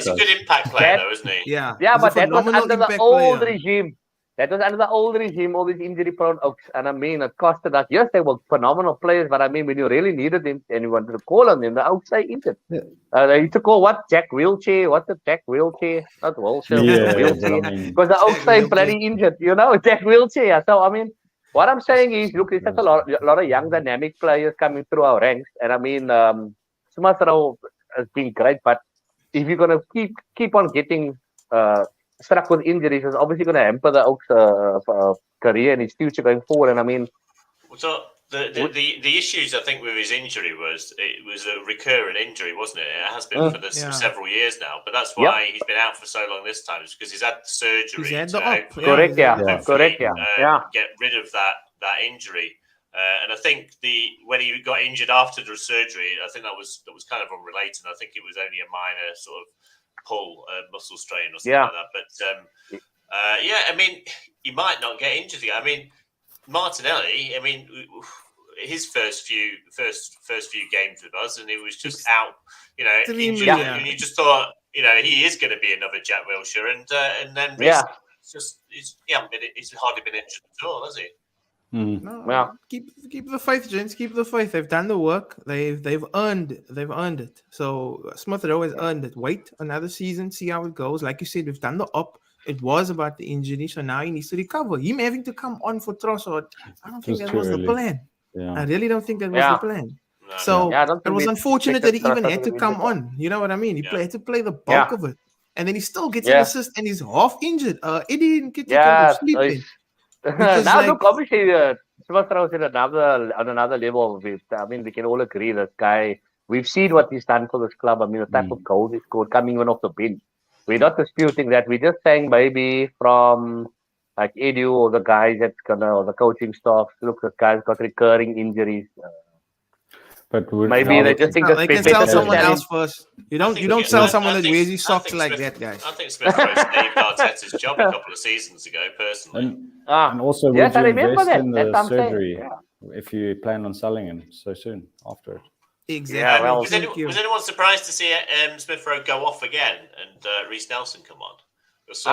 a good impact player, though, isn't he? Yeah, but that was under the old regime. That was under the old regime, all these injury-prone Oaks. And I mean, it costed us. Yes, they were phenomenal players, but I mean, when you really needed them and you wanted to call on them, the outside injured. They used to call Jack Wilshere? What's the Jack Wilshere? Not Wilshere. Wilshere. Because the outside bloody injured, Jack Wilshere. So, I mean, what I'm saying is, look, there's such a lot of young, dynamic players coming through our ranks. And I mean, Smith Rowe has been great, but if you're going to keep on getting struck with injuries, is obviously going to hamper the Oaks' career and his future going forward. And I mean, so the issues I think with his injury was it was a recurring injury, wasn't it? It has been for several years now, but that's why he's been out for so long this time. It's because he's had surgery. He's had correct, get rid of that injury. And I think when he got injured after the surgery, I think that was kind of unrelated. I think it was only a minor sort of pull, muscle strain or something like that. But I mean, he might not get injured again. I mean, Martinelli. I mean, his first few games with us, and he was just out. Injured, and you just thought, he is going to be another Jack Wilshere, and then he's hardly been injured at all, has he? No, keep the faith, gents. Keep the faith. They've done the work. They've earned it. So Smith Rowe has earned it. Wait another season, see how it goes. Like you said, we've done the up. It was about the injury, so now he needs to recover. Him having to come on for Trossard, I don't think that was the plan. Yeah. I really don't think that was the plan. No, so it was unfortunate that he even had to come on. You know what I mean? He had to play the bulk of it, and then he still gets an assist, and he's half injured. Eddie didn't get to sleep. Now, look, obviously, Smith Rowe is on another level. I mean, we can all agree this guy. We've seen what he's done for this club. I mean, the type of goals he scored coming in off the bench. We're not disputing that. We're just saying maybe from like Edu or the guys or the coaching staff. Look, this guy's got recurring injuries. But maybe they just think they can sell someone else first. You don't sell someone that wears his socks like that, guys. I think Smith Rowe saved Arteta's job a couple of seasons ago, personally. And also, would you invest in the surgery if you plan on selling him so soon after it? Exactly. Was anyone surprised to see Smith Rowe go off again and Reece Nelson come on? Reece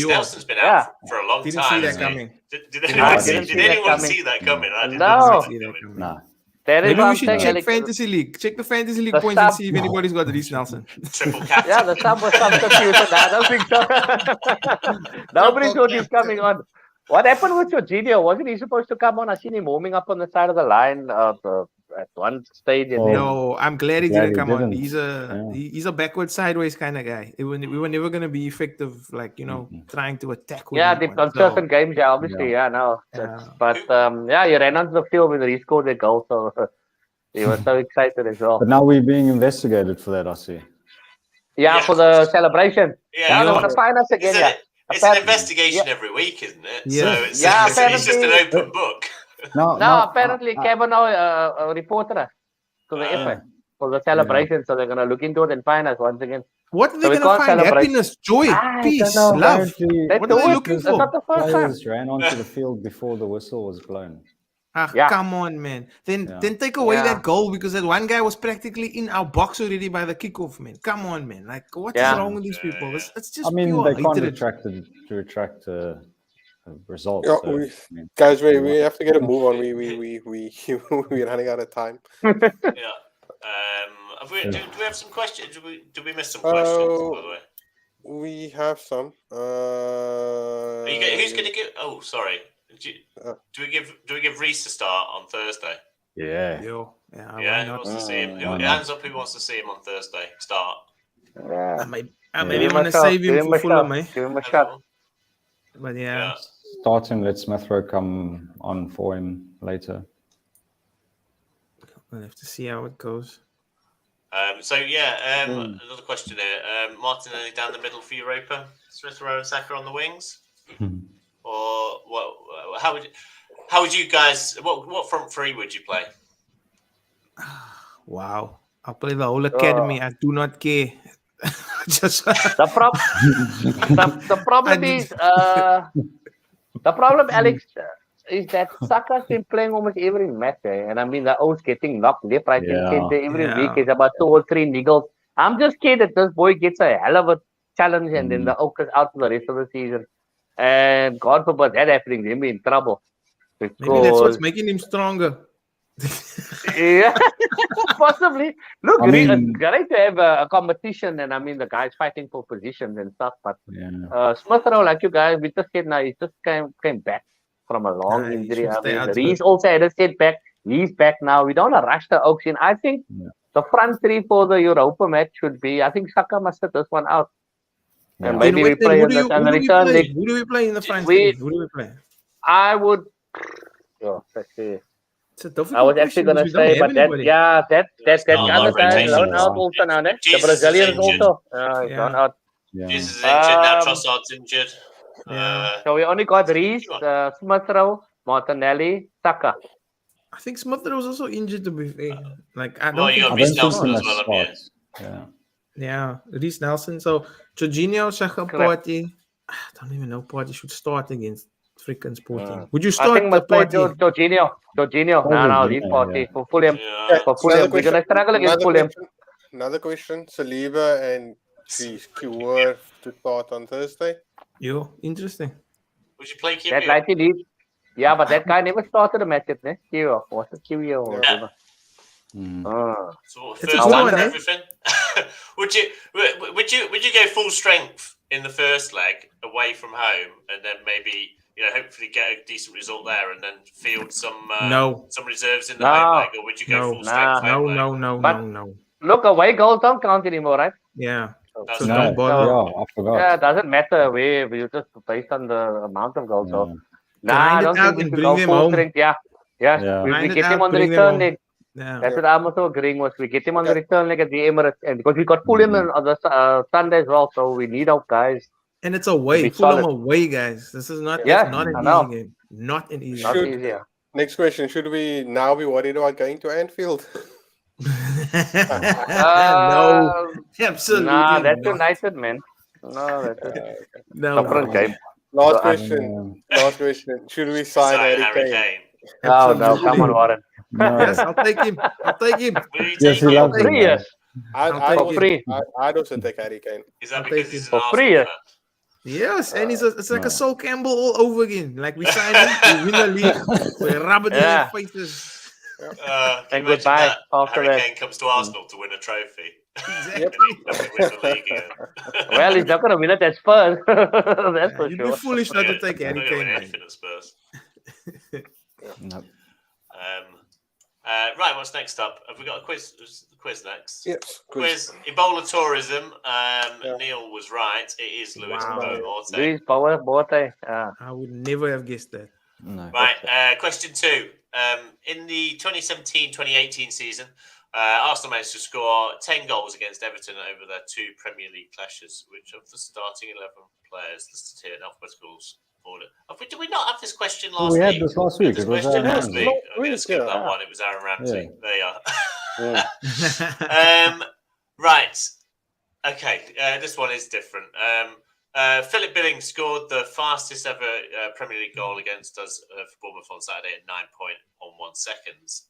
Nelson's been out for a long time. Didn't see that coming. Did anyone see that coming? I didn't see that coming. No. Maybe we should check Fantasy League. Check the Fantasy League points and see if anybody's got Reece Nelson. Triple captain. Yeah, the sub was substituted. I don't think so. Nobody thought he was coming on. What happened with Jorginho? Wasn't he supposed to come on? I seen him warming up on the side of the line at one stage. And Oh. No, I'm glad he Glad didn't he come on. didn't. He's a backward sideways kind of guy. We were never gonna be effective, like trying to attack with yeah, anyone. on certain games, obviously, no. But he ran onto the field when he scored the goal, so he was so excited as well. But now we're being investigated for that, I see. Yeah, for the celebration. Yeah, they want to find us again. It's an investigation every week, isn't it? Yeah. So it's just an open book. No, apparently Kevin, a reporter to the FA for the celebration, so they're gonna look into it and find us once again. What are they gonna find? Happiness, joy, peace, love. What are they looking for? It's not the first time. Players ran onto the field before the whistle was blown. Come on, man. Then take away that goal, because that one guy was practically in our box already by the kickoff, man. Come on, man. Like, what's wrong with these people? It's just they pure can't hatred. retract results. Yeah, so, guys, we have to get a move on. We're running out of time. Do we have some questions? Did we miss some questions, by the way? We have some. Who's going to give? Oh, sorry. Do we give Reese a start on Thursday? Yeah. Who wants to see him? Hands up. Who wants to see him on Thursday? Start. I maybe want to save him for Fulham, eh? Give him a shot. But start him. Let Smith Rowe come on for him later. We'll have to see how it goes. Another question here. Martinelli down the middle for Europa. Smith Rowe and Saka on the wings. Or what? How would you guys? What front three would you play? Wow, I'll play the whole academy. I do not care. Just the problem is the problem, Alex, is that Saka's been playing almost every match, and I mean the O's getting knocked left, right, and center every week. Is about 2 or 3 niggles. I'm just scared that this boy gets a hell of a challenge, and then the O's out for the rest of the season. And God forbid that happening, they'll be in trouble. Maybe that's what's making him stronger. Yeah, possibly. Look, it's great to have a competition, and I mean the guys fighting for positions and stuff. But Smith Rowe, like you guys, we just said now, he just came back from a long injury. I mean, he's also had a setback. He's back now. We don't want to rush the Oaks in. I think the front three for the Europa match should be. I think Saka must set this one out. And maybe we play in the return leg. Who do we play in the front three? Who do we play? I would. Let's see. I was actually going to say, but that other guy is gone out also now. The Brazilians also gone out. Jesus is injured now. Trossard's injured. So we only got Reese, Smith Rowe, Martinelli, Saka. I think Smith Rowe was also injured, to be fair. Like, I don't think you got Reece Nelson as well. Yeah, Reece Nelson. So Jorginho, Saka, Partey. I don't even know Partey should start against freaking Sporting. Would you start? I think Partey? Jorginho. No, leave Partey for Fulham. For Fulham, we're gonna struggle against Fulham. Another question: Saliba and Kiwior to start on Thursday. Interesting. Would you play Kiwior? That likely lead. Yeah, but that guy never started a match yet, ne? Kiwior. What's it, Kiwior or whatever? So first one, everything. Would you go full strength in the first leg away from home, and then maybe hopefully get a decent result there, and then field some reserves in the home leg, or would you go full strength? No. Look, away goals don't count anymore, right? Yeah. So don't bother. I forgot. Yeah, it doesn't matter where you just based on the amount of goals. So, I don't think we should go full strength. Yeah. We get him on the return leg. Yeah. That's what I'm also agreeing with. We get him on the return leg at the Emirates, and because we got Fulham on the Sunday as well, so we need our guys. And it's away, Fulham away, guys. This is not not an easy game. Not an easy game. Next question: should we now be worried about going to Anfield? No, absolutely. Nah, that's United, man. No, that's different game. Last question. Should we sign Harry Kane? No, come on, Warren. Yes, I'll take him. Yes, he loves him. 3 years. For free. I'd also take Harry Kane. Is that because he's for 3 years? Yes, and it's like a Sol Campbell all over again. Like we sign him, we win the league, we rub it in their faces. And goodbye after Harry Kane comes to Arsenal to win a trophy. Exactly. Win the league again. Well, he's not going to win it at Spurs. That's for you'd sure. be foolish not to take Harry Kane. Spurs. No. Right, what's next up? Have we got a quiz? The quiz next. Yes. Quiz. Ebola tourism. Neil was right. It is Luis Bournemouth. Luis Bournemouth. I would never have guessed that. No. Right, question 2. In the 2017-2018 season, Arsenal managed to score 10 goals against Everton over their 2 Premier League clashes. Which of the starting 11 players listed here in alphabetical order? Did we not have this question last week? We had this last week. It was question Aaron last Ramsey. week. I'm going to skip that one. It was Aaron Ramsey. Yeah. There you are. Right. Okay. This one is different. Philip Billing scored the fastest ever Premier League goal against us for Bournemouth on Saturday at 9.11 seconds.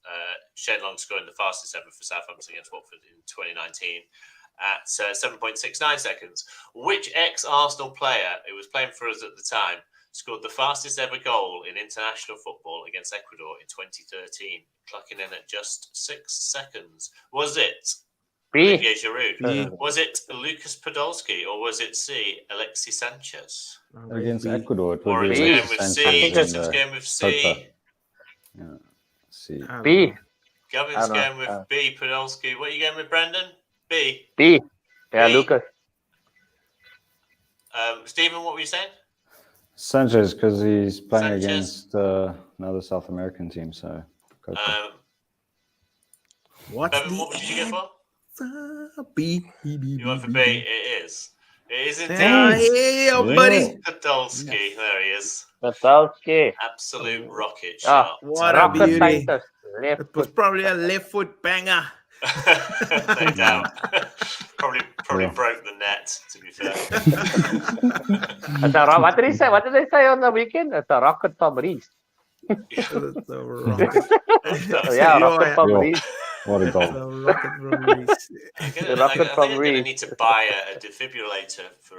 Shane Long scoring the fastest ever for Southampton against Watford in 2019 at 7.69 seconds. Which ex-Arsenal player who was playing for us at the time scored the fastest ever goal in international football against Ecuador in 2013, clocking in at just 6 seconds? Was it Olivier Giroud? Was it Lucas Podolski, or was it C, Alexis Sanchez? Against Ecuador, it Or would it's be going with C, Justin's going with C. Yeah. C. B. Gavin's going with B, Podolski. What are you going with, Brendan? B. Yeah, B. Lucas. Stephen, what were you saying? Sanchez, because he's playing against another South American team. So, go for it. Bevan, what did you get for? B. You went for B. It is. It is indeed. Yeah, buddy. Podolski. There he is. Podolski. Absolute rocket shot. What a beauty. Scientist. It was probably a left foot banger. No doubt. Probably broke the net, to be fair. What did he say? What did they say on the weekend? It's a rocket from Reese. It's a rocket. Rocket from Reese. What a goal. It's a rocket from Reese. I think I'm going to need to buy a defibrillator for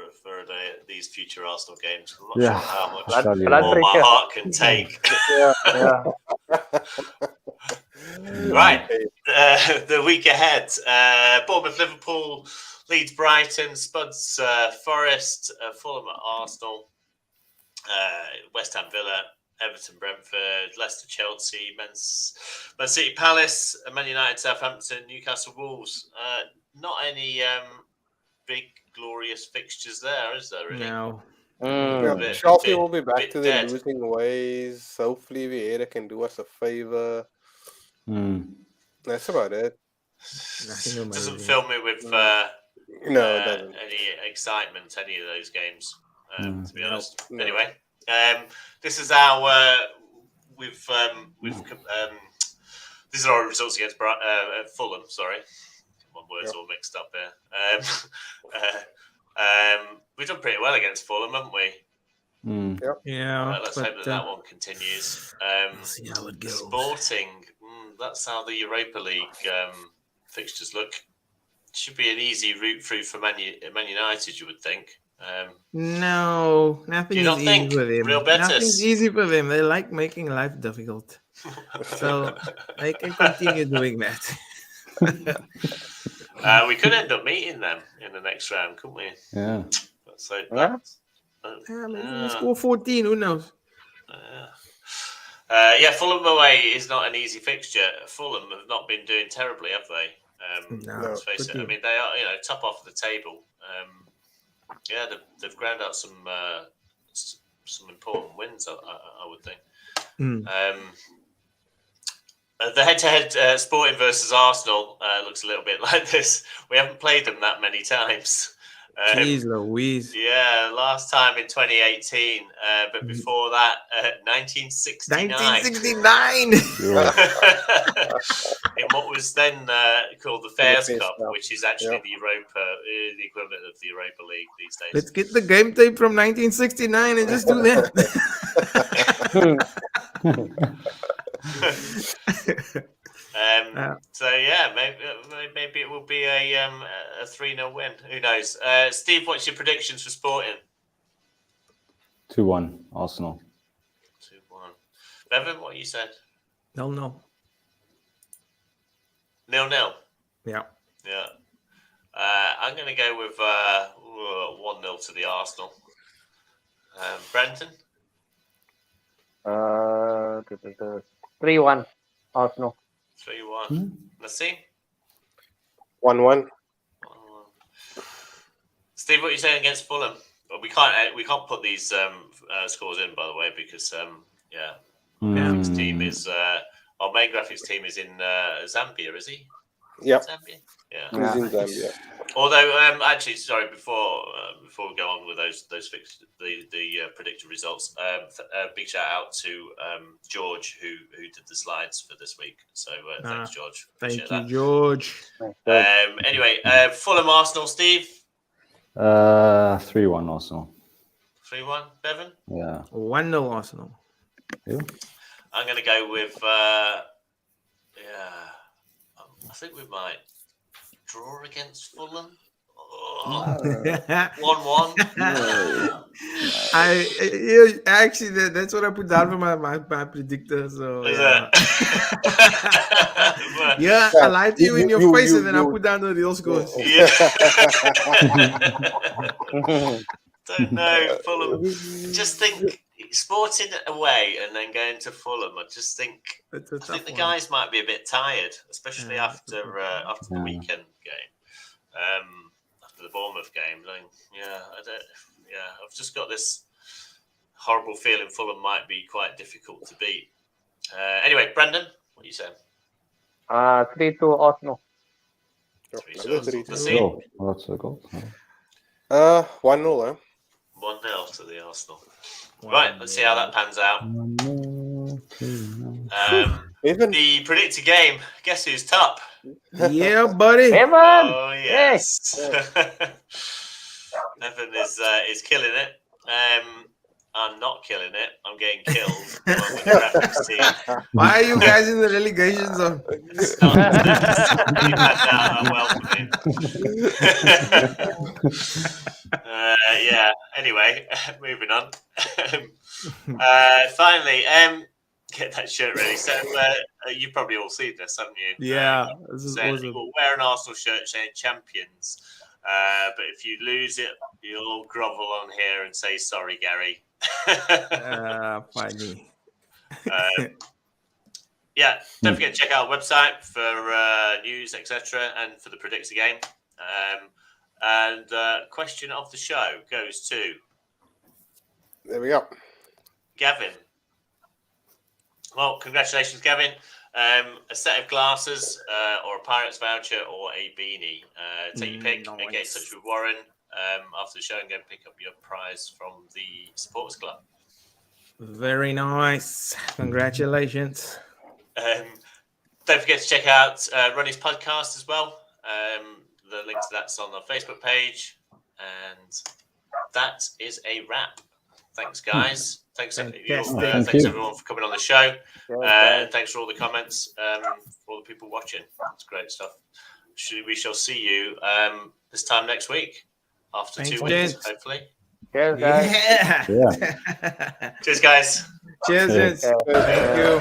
these future Arsenal games. I'm not sure how much more my heart can take. Right, the week ahead: Bournemouth, Liverpool, Leeds, Brighton, Spuds, Forest, Fulham, Arsenal, West Ham, Villa, Everton, Brentford, Leicester, Chelsea, Man City, Palace, Man United, Southampton, Newcastle, Wolves. Not any big glorious fixtures there, is there? Really? No. Chelsea will be back to their losing ways. Hopefully, Vieira can do us a favor. That's about it. Doesn't fill me with any excitement, any of those games, to be honest. No. Anyway, this is our these are our results against Fulham. Sorry, my words all mixed up there. We've done pretty well against Fulham, haven't we? Yeah. Let's hope that one continues. See how it goes. Sporting, that's how the Europa League fixtures look. Should be an easy route through for Man United, you would think. No, nothing is easy for them. Real Betis? Nothing's easy for them. They like making life difficult. So they can continue doing that. We could end up meeting them in the next round, couldn't we? Yeah. So Maybe score 14. Who knows? Fulham away is not an easy fixture. Fulham have not been doing terribly, have they? Let's face it. I mean, they are top off the table. They've ground out some important wins, I would think. The head-to-head Sporting versus Arsenal looks a little bit like this. We haven't played them that many times. Jeez Louise. Yeah, last time in 2018, but before that, 1969. 1969! In what was then called the Fairs Cup, which is actually the equivalent of the Europa League these days. Let's get the game tape from 1969 and just do that. Maybe it will be a 3-0 win. Who knows? Steve, what's your predictions for Sporting? 2-1 Arsenal. 2-1. Bevan, what you said? 0-0. 0-0. Yeah. I'm going to go with 1-0 to the Arsenal. Brenton? 3-1 Arsenal. 3-1. Let's see. 1-1. Steve, what are you saying against Fulham? Well, we can't put these scores in, by the way, because graphics team is our main graphics team is in Zambia, is he? Yep. Zambia. Yeah. He's in Zambia. Although, actually, sorry, before we go on with those the predicted results, big shout out to George who did the slides for this week. So thanks, George. Thank you, George. Anyway, Fulham Arsenal, Steve. 3-1 Arsenal. 3-1, Bevan. Yeah. 1-0 Arsenal. You? I'm going to go with. I think we might draw against Fulham. 1-1. Actually that's what I put down for my predictor. So Is yeah. it? I lied to you in your face, and then I put down the real scores. Yeah. Don't know, Fulham. Just think Sporting away and then going to Fulham. I just think the guys might be a bit tired, especially after the weekend game, after the Bournemouth game. I've just got this horrible feeling Fulham might be quite difficult to beat. Anyway, Brendan, what are you saying? 3-2 Arsenal. 3-2. What's the goal? 1-0. 1-0 to the Arsenal. Right, let's see how that pans out. The predicted game. Guess who's top? Yeah, buddy. Evan! Oh yes. Evan is killing it. I'm not killing it. I'm getting killed along with the graphics team. Why are you guys in the relegation zone? It's not you panned out well for me. Anyway, moving on. Finally, get that shirt ready. So you've probably all seen this, haven't you? Yeah, this is awesome. We'll wear an Arsenal shirt saying champions. But if you lose it, you'll grovel on here and say sorry, Gary. Funny. Don't forget to check out our website for news, etc., and for the predictor game. And question of the show goes to. There we go. Gavin. Well, congratulations, Gavin. A set of glasses, or a Pirates voucher, or a beanie. Take your pick and get in touch with Warren after the show and go and pick up your prize from the Supporters Club. Very nice. Congratulations. Don't forget to check out Ronnie's podcast as well. The link to that's on the Facebook page. And that is a wrap. Thanks, guys. Thanks everyone for coming on the show. And thanks for all the comments, for all the people watching. It's great stuff. We shall see you this time next week after 2 weeks, hopefully. Cheers, guys. Yeah. Cheers, guys. Cheers. Thank you.